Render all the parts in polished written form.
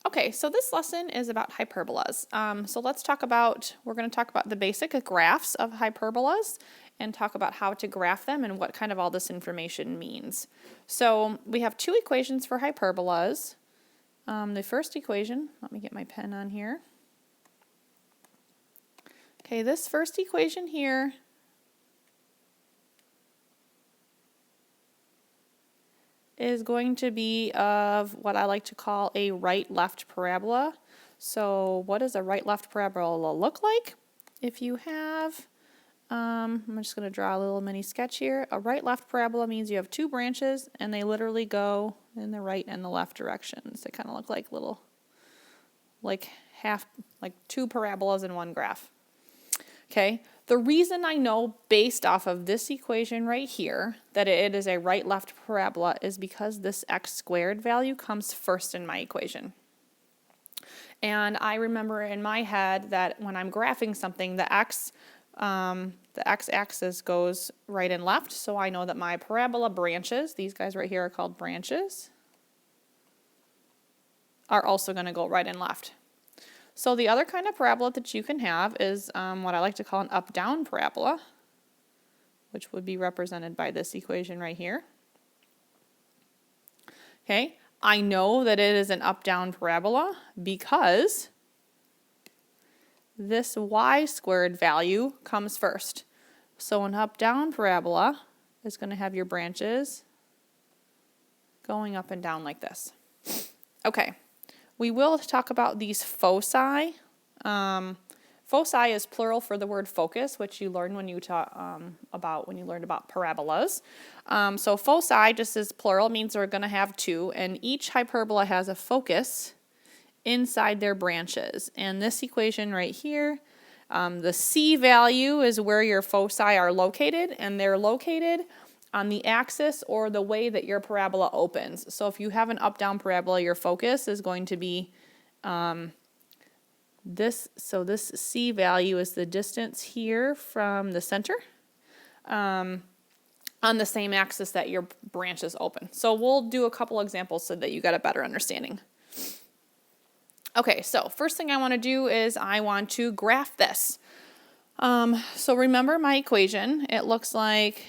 Okay, so this lesson is about hyperbolas. So let's talk about, we're going to talk about the basic graphs of hyperbolas and talk about how to graph them and what kind of all this information means. So we have two equations for hyperbolas. The first equation, let me get my pen on here. Okay, this first equation here is going to be of what I like to call a right-left parabola. So what does a right-left parabola look like? If you have, I'm just going to draw a little mini sketch here. A right-left parabola means you have two branches and they literally go in the right and the left directions. They kind of look like little, like two parabolas in one graph. Okay, the reason I know based off of this equation right here that it is a right-left parabola is because this x squared value comes first in my equation. And I remember in my head that when I'm graphing something, the x-axis goes right and left, so I know that my parabola branches, these guys right here are called branches, are also going to go right and left. So the other kind of parabola that you can have is what I like to call an up-down parabola, which would be represented by this equation right here. Okay, I know that it is an up-down parabola because this y squared value comes first. So an up-down parabola is going to have your branches going up and down like this. Okay. We will talk about these foci. Foci is plural for the word focus, which you learned when you learned about parabolas. So foci just as plural means we're going to have two, and each hyperbola has a focus inside their branches. And this equation right here, the c value is where your foci are located, and they're located on the axis or the way that your parabola opens. So if you have an up-down parabola, your focus is going to be this. So this c value is the distance here from the center on the same axis that your branches open. So we'll do a couple examples so that you got a better understanding. Okay, so first thing I want to do is I want to graph this. So remember my equation. It looks like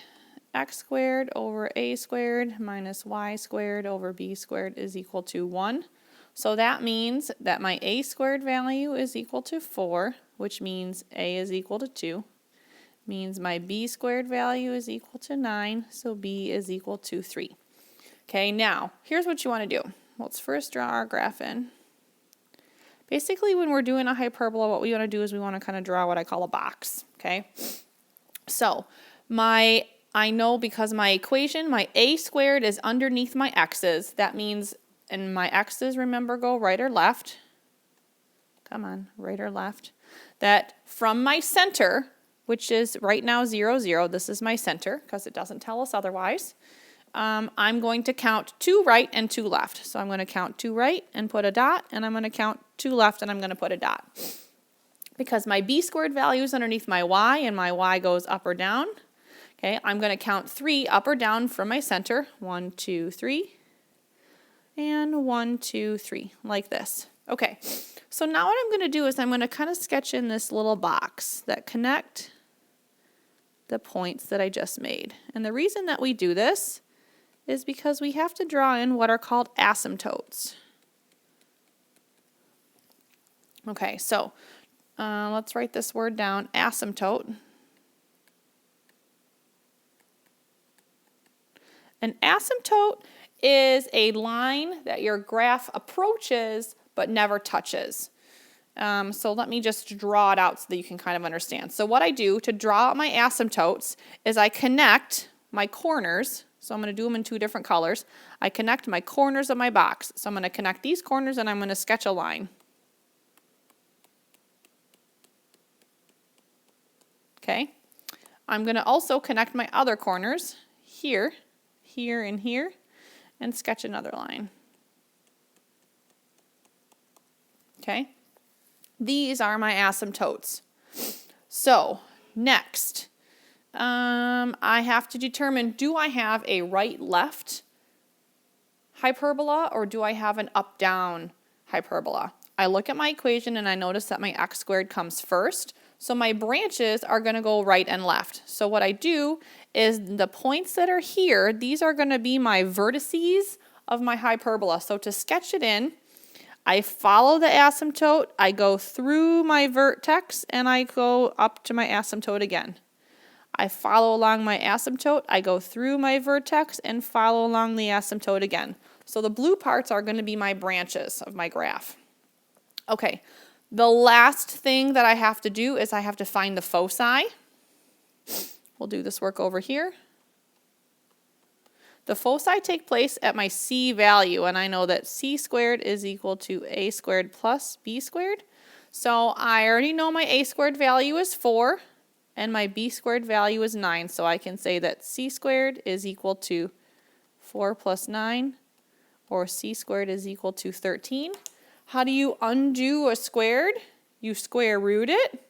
x squared over a squared minus y squared over b squared is equal to 1. So that means that my a squared value is equal to 4, which means a is equal to 2. Means my b squared value is equal to 9, so b is equal to 3. Okay, now here's what you want to do. Let's first draw our graph in. Basically, when we're doing a hyperbola, what we want to do is we want to kind of draw what I call a box. Okay, so I know because my equation, my a squared is underneath my x's. That means, and my x's, remember, go right or left. Come on, right or left. That from my center, which is right now 0, 0, this is my center because it doesn't tell us otherwise. I'm going to count 2 right and 2 left. So I'm going to count 2 right and put a dot, and I'm going to count 2 left and I'm going to put a dot. Because my b squared value is underneath my y, and my y goes up or down. Okay, I'm going to count 3 up or down from my center. 1, 2, 3. And 1, 2, 3, like this. Okay, so now what I'm going to do is I'm going to kind of sketch in this little box that connect the points that I just made. And the reason that we do this is because we have to draw in what are called asymptotes. Okay, so let's write this word down, asymptote. An asymptote is a line that your graph approaches but never touches. So let me just draw it out so that you can kind of understand. So what I do to draw out my asymptotes is I connect my corners. So I'm going to do them in 2 different colors. I connect my corners of my box. So I'm going to connect these corners and I'm going to sketch a line. Okay. I'm going to also connect my other corners here, here, and here, and sketch another line. Okay. These are my asymptotes. So next, I have to determine, do I have a right-left hyperbola or do I have an up-down hyperbola. I look at my equation and I notice that my x squared comes first. So my branches are going to go right and left. So what I do is the points that are here, these are going to be my vertices of my hyperbola. So to sketch it in, I follow the asymptote, I go through my vertex, and I go up to my asymptote again. I follow along my asymptote, I go through my vertex, and follow along the asymptote again. So the blue parts are going to be my branches of my graph. Okay, the last thing that I have to do is I have to find the foci. We'll do this work over here. The foci take place at my c value, and I know that c squared is equal to a squared plus b squared. So I already know my a squared value is 4, and my b squared value is 9. So I can say that c squared is equal to 4 plus 9, or c squared is equal to 13. How do you undo a squared? You square root it.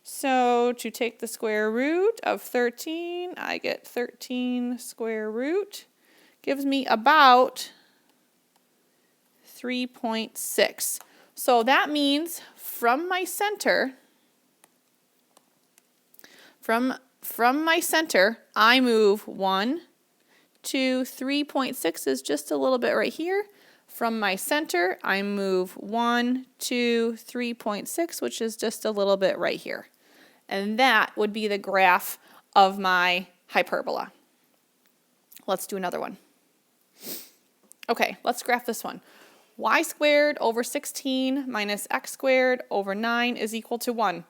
So to take the square root of 13, I get 13 square root. Gives me about 3.6. So that means from my center, from my center, I move 1, 2, 3.6 is just a little bit right here. From my center, I move 1, 2, 3.6, which is just a little bit right here. And that would be the graph of my hyperbola. Let's do another one. Okay, let's graph this one. Y squared over 16 minus x squared over 9 is equal to 1.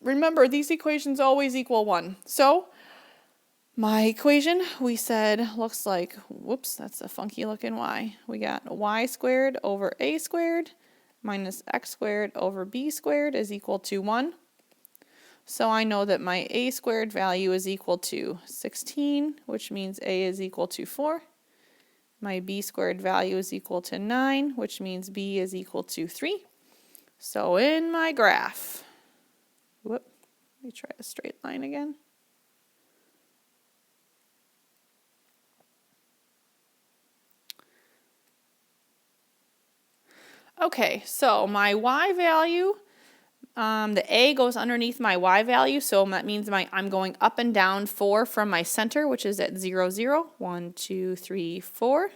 Remember, these equations always equal 1. So my equation, we said, looks like, whoops, that's a funky looking y. We got y squared over a squared minus x squared over b squared is equal to 1. So I know that my a squared value is equal to 16, which means a is equal to 4. My b squared value is equal to 9, which means b is equal to 3. So in my graph, let me try a straight line again. Okay, so my y value, the a goes underneath my y value, so that means I'm going up and down 4 from my center, which is at 0, 0. 1, 2, 3, 4.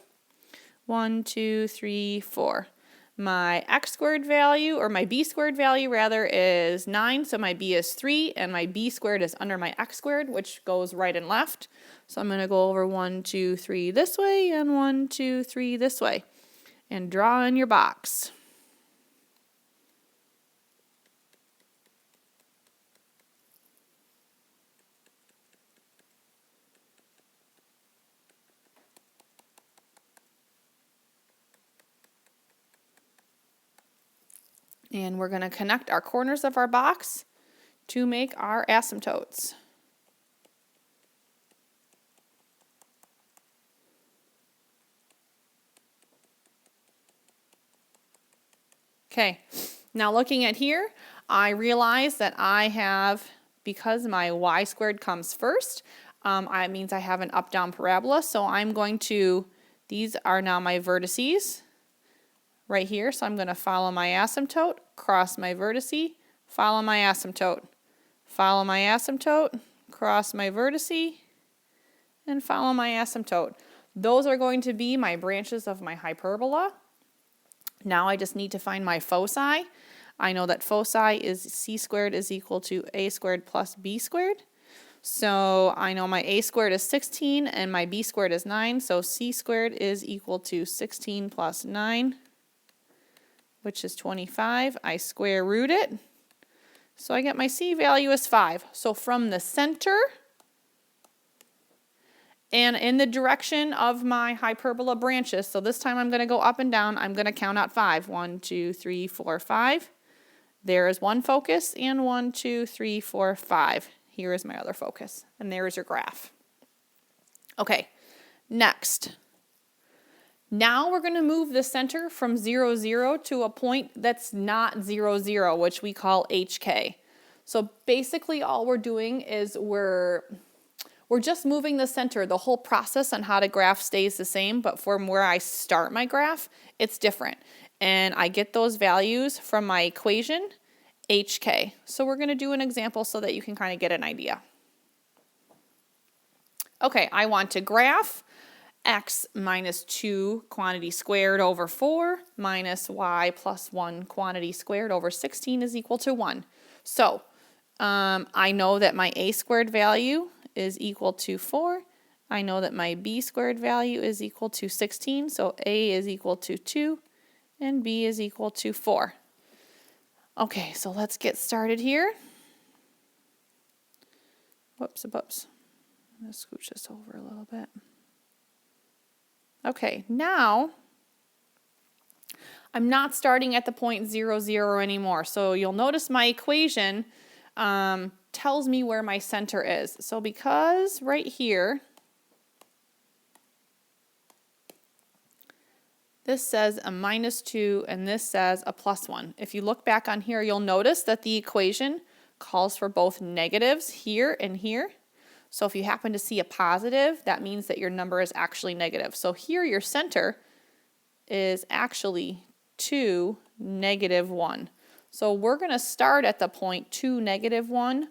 1, 2, 3, 4. My x squared value, or my b squared value rather, is 9, so my b is 3, and my b squared is under my x squared, which goes right and left. So I'm going to go over 1, 2, 3 this way, and 1, 2, 3 this way, and draw in your box. And we're going to connect our corners of our box to make our asymptotes. Okay, now looking at here, I realize that I have, because my y squared comes first, it means I have an up-down parabola, so I'm going to, these are now my vertices right here, so I'm going to follow my asymptote, cross my vertice, follow my asymptote, follow my asymptote, cross my vertice, and follow my asymptote. Those are going to be my branches of my hyperbola. Now I just need to find my foci. I know that foci is c squared is equal to a squared plus b squared. So I know my a squared is 16 and my b squared is 9, so c squared is equal to 16 plus 9, which is 25. I square root it. So I get my c value is 5. So from the center and in the direction of my hyperbola branches, so this time I'm going to go up and down, I'm going to count out 5. 1, 2, 3, 4, 5. There is one focus, and 1, 2, 3, 4, 5. Here is my other focus, and there is your graph. Okay, next. Now we're going to move the center from 0, 0 to a point that's not 0, 0, which we call HK. So basically all we're doing is we're We're just moving the center. The whole process on how to graph stays the same, but from where I start my graph, it's different. And I get those values from my equation, HK. So we're going to do an example so that you can kind of get an idea. Okay, I want to graph x minus 2 quantity squared over 4 minus y plus 1 quantity squared over 16 is equal to 1. So I know that my a squared value is equal to 4. I know that my b squared value is equal to 16. So a is equal to 2 and b is equal to 4. Okay, so let's get started here. Whoops. I'm going to scooch this over a little bit. Okay, now I'm not starting at the point 0, 0 anymore. So you'll notice my equation tells me where my center is. So because right here, this says a minus 2 and this says a plus 1. If you look back on here, you'll notice that the equation calls for both negatives here and here. So if you happen to see a positive, that means that your number is actually negative. So here your center is actually 2, negative 1. So we're going to start at the point 2, negative 1,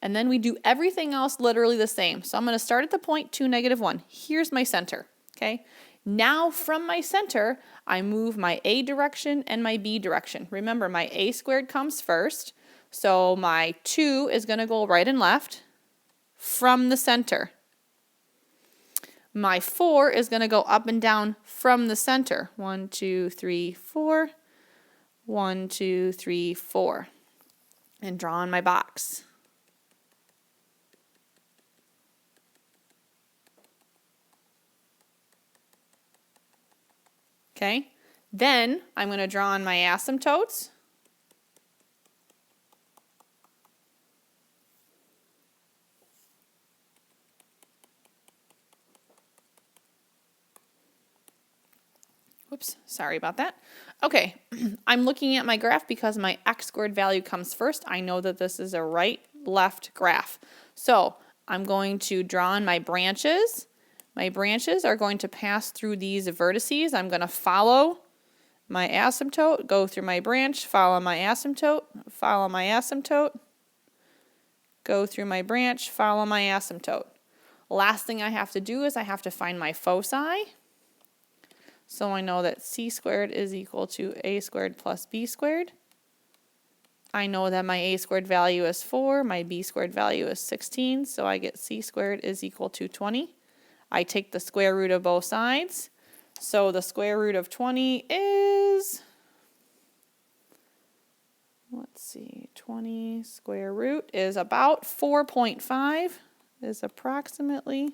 and then we do everything else literally the same. So I'm going to start at the point 2, negative 1. Here's my center, okay? Now from my center, I move my a direction and my b direction. Remember, my a squared comes first, so my 2 is going to go right and left from the center. My 4 is going to go up and down from the center. 1, 2, 3, 4. 1, 2, 3, 4. And draw on my box. Okay, then I'm going to draw on my asymptotes. Whoops, sorry about that. Okay, I'm looking at my graph because my x squared value comes first. I know that this is a right-left graph. So I'm going to draw on my branches. My branches are going to pass through these vertices. I'm going to follow my asymptote, go through my branch, follow my asymptote, follow my asymptote, go through my branch, follow my asymptote. Last thing I have to do is I have to find my foci. So I know that c squared is equal to a squared plus b squared. I know that my a squared value is 4, my b squared value is 16, so I get c squared is equal to 20. I take the square root of both sides. So the square root of 20 is, let's see, 20 square root is about 4.5, is approximately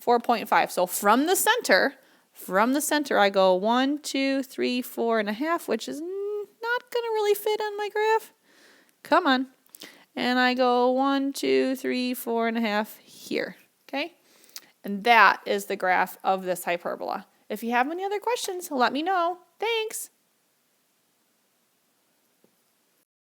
4.5. So from the center I go 1, 2, 3, 4.5, which is not going to really fit on my graph. Come on. And I go 1, 2, 3, 4.5 here. Okay? And that is the graph of this hyperbola. If you have any other questions, let me know. Thanks.